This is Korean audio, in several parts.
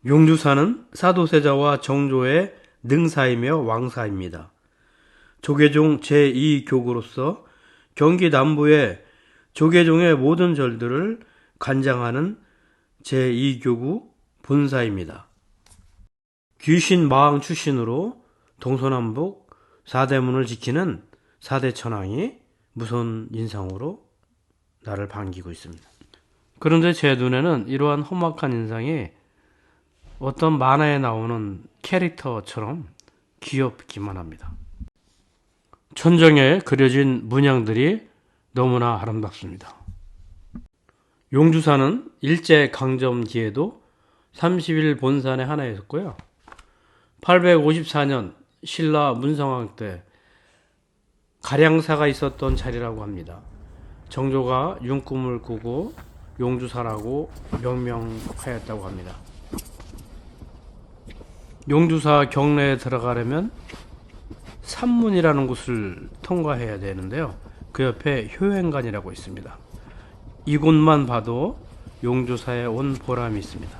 용주사는 사도세자와 정조의 능사이며 왕사입니다. 조계종 제2교구로서 경기 남부의 조계종의 모든 절들을 관장하는 제2교구 본사입니다. 귀신 마왕 출신으로 동서남북 4대문을 지키는 4대 천왕이 무선 인상으로 나를 반기고 있습니다. 그런데 제 눈에는 이러한 험악한 인상이 어떤 만화에 나오는 캐릭터처럼 귀엽기만 합니다. 천정에 그려진 문양들이 너무나 아름답습니다. 용주사는 일제강점기에도 30일 본산의 하나였고요. 854년 신라 문성왕 때 가량사가 있었던 자리라고 합니다. 정조가 윤꿈을 꾸고 용주사라고 명명하였다고 합니다. 용주사 경내에 들어가려면 산문이라는 곳을 통과해야 되는데요. 그 옆에 효행관이라고 있습니다. 이곳만 봐도 용주사에 온 보람이 있습니다.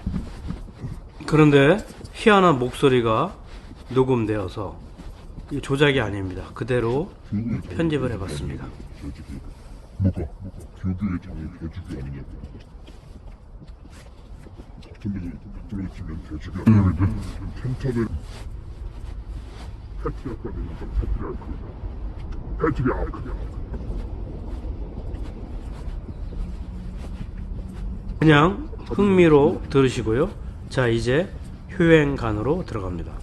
그런데 희한한 목소리가 녹음되어서 조작이 아닙니다. 그대로 편집을 해봤습니다. 뭐가? 교교의 장이 돼지기 아니냐고. 같은 데서 들어있으면 돼지기 아니냐고. 텐션을 패트리아크가 되는 건 패트리아크냐. 그냥 흥미로 들으시고요. 자, 이제 효행관으로 들어갑니다.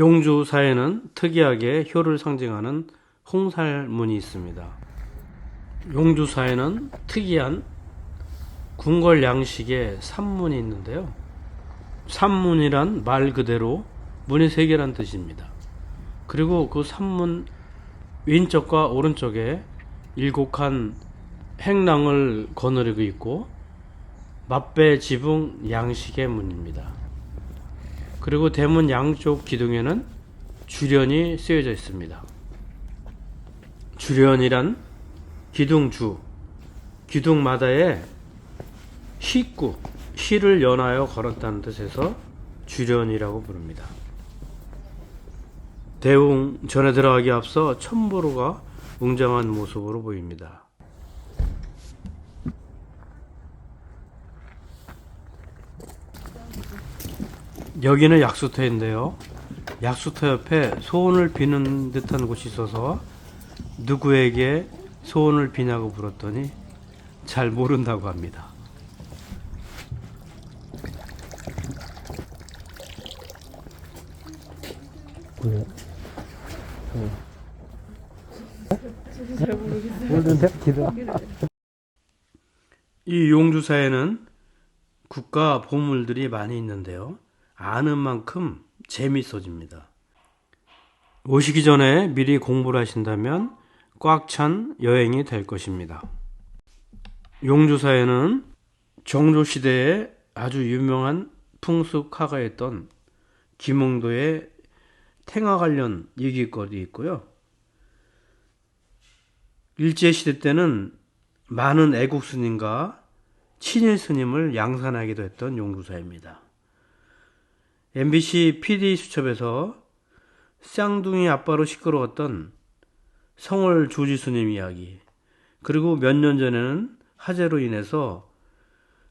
용주사에는 특이하게 효를 상징하는 홍살문이 있습니다. 용주사에는 특이한 궁궐 양식의 산문이 있는데요. 산문이란 말 그대로 문이 세 개란 뜻입니다. 그리고 그 산문 왼쪽과 오른쪽에 7칸 행랑을 거느리고 있고 맞배 지붕 양식의 문입니다. 그리고 대문 양쪽 기둥에는 주련이 쓰여져 있습니다. 주련이란 기둥주, 기둥마다에 시구, 시를 연하여 걸었다는 뜻에서 주련이라고 부릅니다. 대웅 전에 들어가기 앞서 천보로가 웅장한 모습으로 보입니다. 여기는 약수터인데요. 약수터 옆에 소원을 비는 듯한 곳이 있어서 누구에게 소원을 비냐고 물었더니 잘 모른다고 합니다. 이 용주사에는 국가 보물들이 많이 있는데요. 아는 만큼 재밌어집니다. 오시기 전에 미리 공부를 하신다면 꽉 찬 여행이 될 것입니다. 용주사에는 정조시대에 아주 유명한 풍습화가였던 김응도의 탱화 관련 얘기거리 있고요. 일제시대 때는 많은 애국 스님과 친일 스님을 양산하기도 했던 용주사입니다. MBC PD 수첩에서 쌍둥이 아빠로 시끄러웠던 성월 조지 스님 이야기, 그리고 몇 년 전에는 화재로 인해서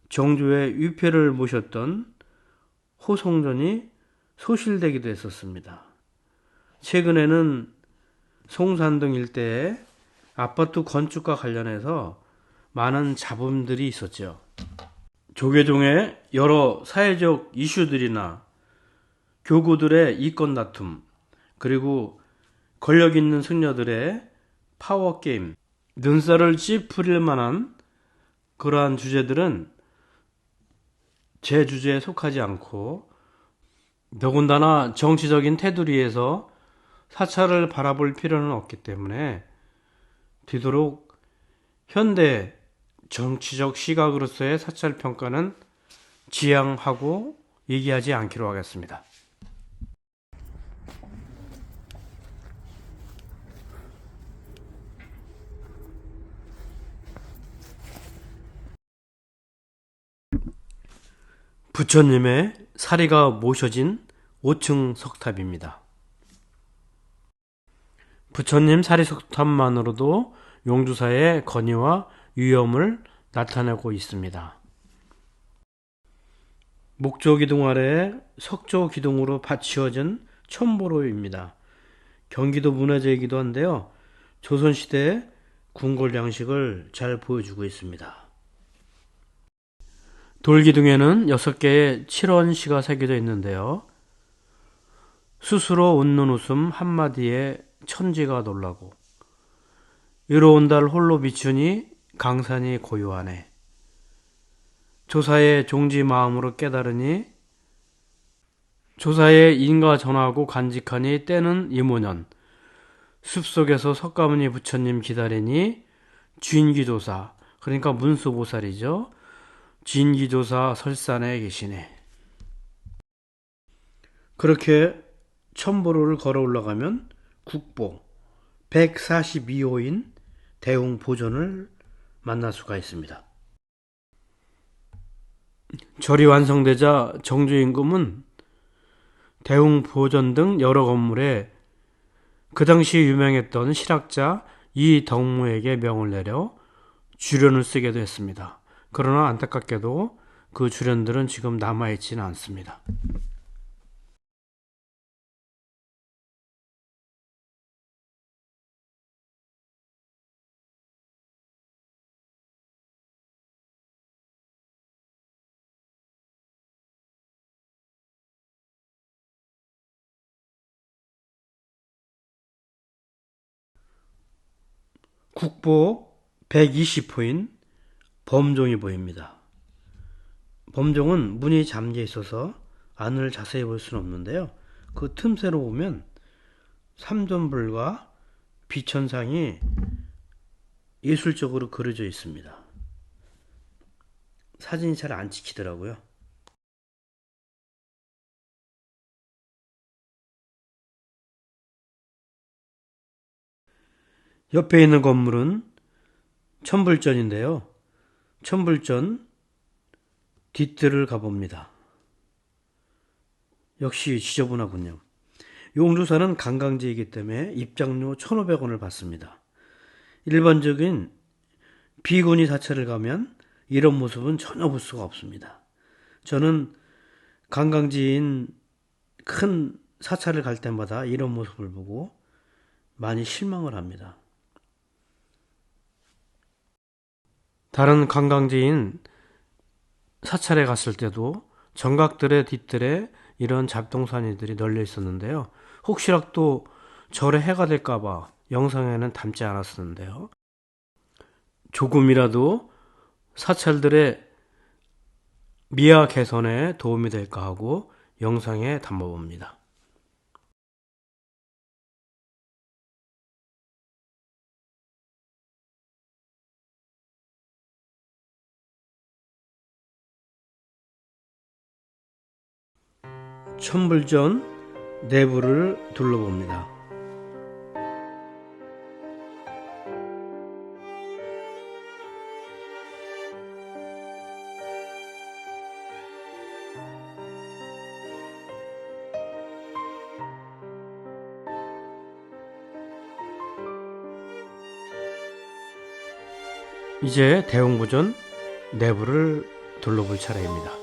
정조의 위패를 모셨던 호송전이 소실되기도 했었습니다. 최근에는 송산동 일대에 아파트 건축과 관련해서 많은 잡음들이 있었죠. 조계종의 여러 사회적 이슈들이나 교구들의 이권 다툼, 그리고 권력 있는 승려들의 파워게임, 눈살을 찌푸릴 만한 그러한 주제들은 제 주제에 속하지 않고, 더군다나 정치적인 테두리에서 사찰을 바라볼 필요는 없기 때문에 되도록 현대 정치적 시각으로서의 사찰 평가는 지양하고 얘기하지 않기로 하겠습니다. 부처님의 사리가 모셔진 5층 석탑입니다. 부처님 사리 석탑만으로도 용주사의 건의와 위엄을 나타내고 있습니다. 목조기둥 아래에 석조기둥으로 받치어진 천보로입니다. 경기도 문화재이기도 한데요. 조선시대의 궁궐 양식을 잘 보여주고 있습니다. 돌기둥에는 6개의 칠원시가 새겨져 있는데요. 스스로 웃는 웃음 한마디에 천지가 놀라고, 이로운 달 홀로 비추니 강산이 고요하네. 조사의 종지 마음으로 깨달으니, 조사의 인가 전하고 간직하니 때는 이모년. 숲속에서 석가모니 부처님 기다리니 쥔기조사, 그러니까 문수보살이죠. 진기조사 설산에 계시네. 그렇게 천보로를 걸어 올라가면 국보 142호인 대웅보전을 만날 수가 있습니다. 절이 완성되자 정조임금은 대웅보전 등 여러 건물에 그 당시 유명했던 실학자 이덕무에게 명을 내려 주련을 쓰게도 했습니다. 그러나 안타깝게도 그 주련들은 지금 남아있지는 않습니다. 국보 120호인 범종이 보입니다. 범종은 문이 잠겨 있어서 안을 자세히 볼 수는 없는데요. 그 틈새로 보면 삼존불과 비천상이 예술적으로 그려져 있습니다. 사진이 잘 안 찍히더라고요. 옆에 있는 건물은 천불전인데요. 천불전 뒷뜰을 가봅니다. 역시 지저분하군요. 용두사는 관광지이기 때문에 입장료 1,500원을 받습니다. 일반적인 비구니 사찰을 가면 이런 모습은 전혀 볼 수가 없습니다. 저는 관광지인 큰 사찰을 갈 때마다 이런 모습을 보고 많이 실망을 합니다. 다른 관광지인 사찰에 갔을 때도 정각들의 뒷뜰에 이런 잡동사니들이 널려 있었는데요. 혹시라도 절에 해가 될까봐 영상에는 담지 않았었는데요. 조금이라도 사찰들의 미화 개선에 도움이 될까 하고 영상에 담아봅니다. 천불전 내부를 둘러봅니다. 이제 대웅부전 내부를 둘러볼 차례입니다.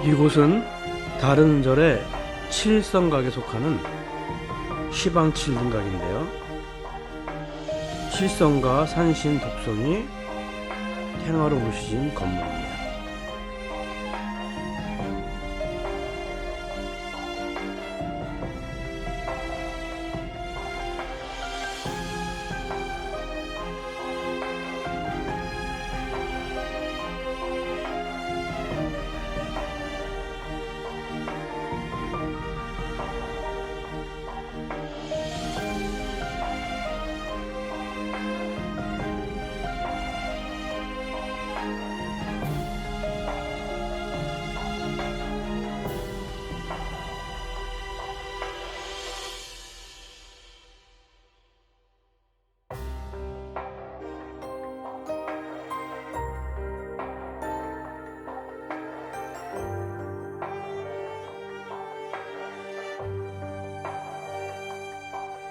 이곳은 다른 절의 칠성각에 속하는 시방칠등각인데요. 칠성과 산신 독성이天화로 모시진 건물입니다.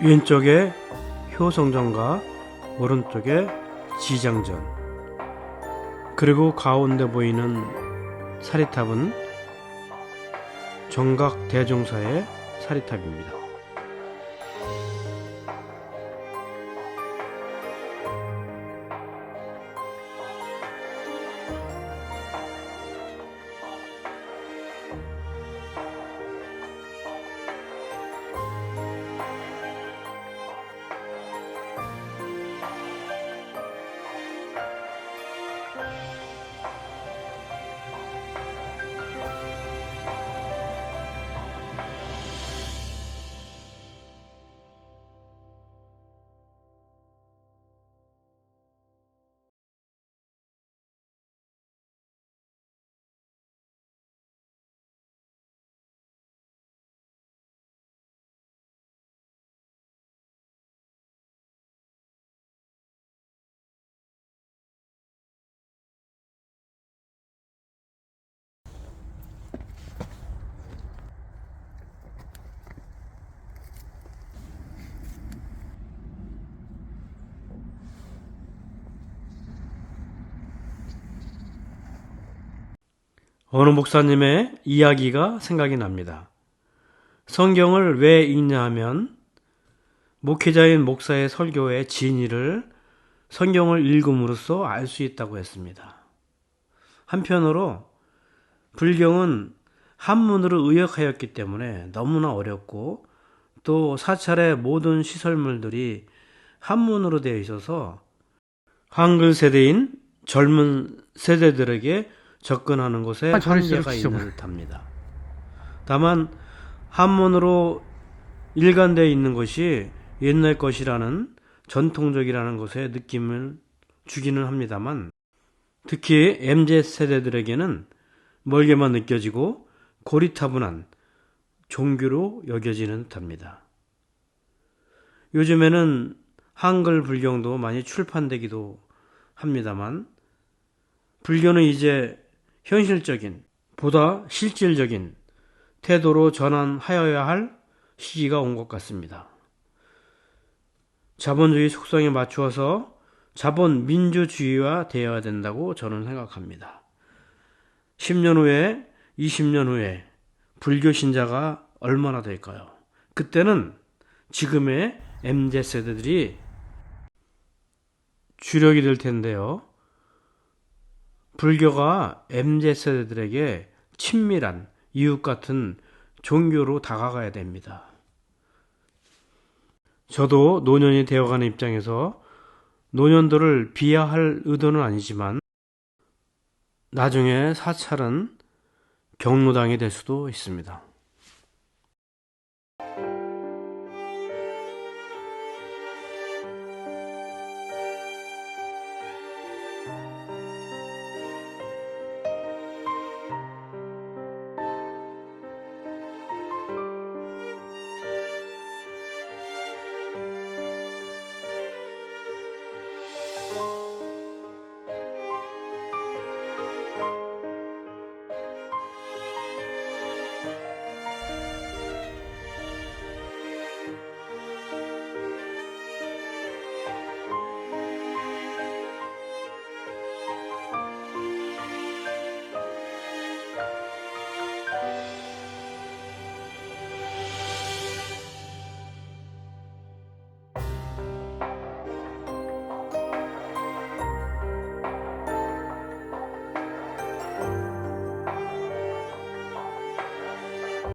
왼쪽에 효성전과 오른쪽에 지장전, 그리고 가운데 보이는 사리탑은 정각 대종사의 사리탑입니다. 어느 목사님의 이야기가 생각이 납니다. 성경을 왜 읽냐 하면 목회자인 목사의 설교의 진위를 성경을 읽음으로써 알 수 있다고 했습니다. 한편으로 불경은 한문으로 의역하였기 때문에 너무나 어렵고 또 사찰의 모든 시설물들이 한문으로 되어 있어서 한글 세대인 젊은 세대들에게 접근하는 것에 한계가 있는 듯합니다. 다만 한문으로 일관되어 있는 것이 옛날 것이라는 전통적이라는 것에 느낌을 주기는 합니다만 특히 MZ세대들에게는 멀게만 느껴지고 고리타분한 종교로 여겨지는 듯합니다. 요즘에는 한글 불경도 많이 출판되기도 합니다만 불교는 이제 현실적인, 보다 실질적인 태도로 전환하여야 할 시기가 온 것 같습니다. 자본주의 속성에 맞추어서 자본민주주의화 되어야 된다고 저는 생각합니다. 10년 후에, 20년 후에 불교 신자가 얼마나 될까요? 그때는 지금의 MZ세대들이 주력이 될 텐데요. 불교가 MZ세대들에게 친밀한 이웃 같은 종교로 다가가야 됩니다. 저도 노년이 되어가는 입장에서 노년들을 비하할 의도는 아니지만 나중에 사찰은 경로당이 될 수도 있습니다.